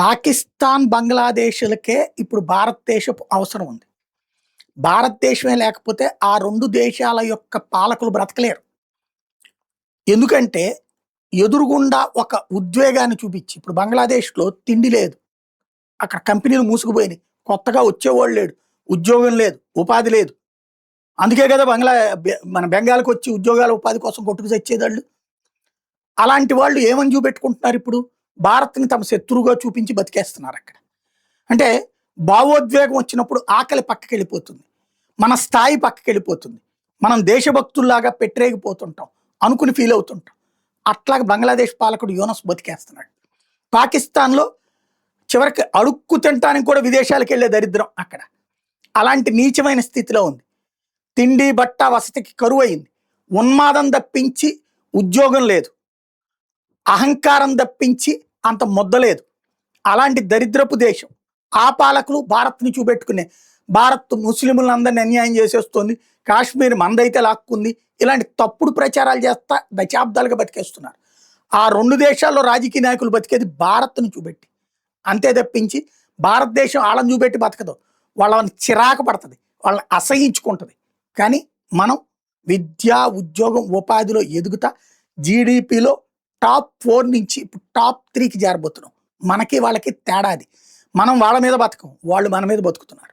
పాకిస్తాన్, బంగ్లాదేశ్‌లకే ఇప్పుడు భారతదేశపు అవసరం ఉంది. భారతదేశమే లేకపోతే ఆ 2 దేశాల యొక్క పాలకులు బ్రతకలేరు. ఎందుకంటే ఎదురుగుండా ఒక ఉద్వేగాన్ని చూపించి ఇప్పుడు బంగ్లాదేశ్‌లో తిండి లేదు. అక్కడ కంపెనీలు మూసుకుపోయినాయి. కొత్తగా వచ్చేవాళ్ళు లేడు. ఉద్యోగం లేదు. ఉపాధి లేదు. అందుకే కదా మన బెంగాల్‌కొచ్చి ఉద్యోగాల, ఉపాధి కోసం కొట్టుకు చచ్చేదాళ్ళు. అలాంటి వాళ్ళు ఏమని చూపెట్టుకుంటున్నారు ఇప్పుడు? భారత్‌ని తమ శత్రువుగా చూపించి బతికేస్తున్నారక్కడ. అంటే భావోద్వేగం వచ్చినప్పుడు ఆకలి పక్కకెళ్ళిపోతుంది. మన స్థాయి పక్కకెళ్ళిపోతుంది. మనం దేశభక్తుల్లాగా పెట్టరేగిపోతుంటాం. అనుకుని ఫీల్ అవుతుంటాం. అట్లాగా బంగ్లాదేశ్ పాలకుడు యూనస్ బతికేస్తున్నాడు. పాకిస్తాన్‌లో చివరికి అడుక్కు తినటానికి కూడా విదేశాలకెళ్ళే దరిద్రం అక్కడ. అలాంటి నీచమైన స్థితిలో ఉంది. తిండి, బట్ట, వసతికి కరువయింది. ఉన్మాదం తప్పించి ఉద్యోగం లేదు. అహంకారం తప్పించి అంత ముద్దలేదు. అలాంటి దరిద్రపు దేశం. ఆ పాలకులు భారత్‌ని చూపెట్టుకునే భారత్ ముస్లింలను అందరిని అన్యాయం చేసేస్తుంది. కాశ్మీర్ మందైతే లాక్కుంది. ఇలాంటి తప్పుడు ప్రచారాలు చేస్తా దశాబ్దాలుగా బతికేస్తున్నారు. ఆ 2 దేశాల్లో రాజకీయ నాయకులు బతికేది భారత్‌ని చూపెట్టి. అంతే తప్పించి భారతదేశం ఆళ్ళని చూపెట్టి బతకదు. వాళ్ళని చిరాకు పడతది. వాళ్ళని అసహించుకుంటది. కానీ మనం విద్య, ఉద్యోగం, ఉపాధిలో ఎదుగుతా జీడీపీలో టాప్ 4 నుంచి ఇప్పుడు టాప్ 3కి జారబోతున్నాం. మనకి వాళ్ళకి తేడా అది. మనం వాళ్ళ మీద బతకం. వాళ్ళు మన మీద బతుకుతున్నారు.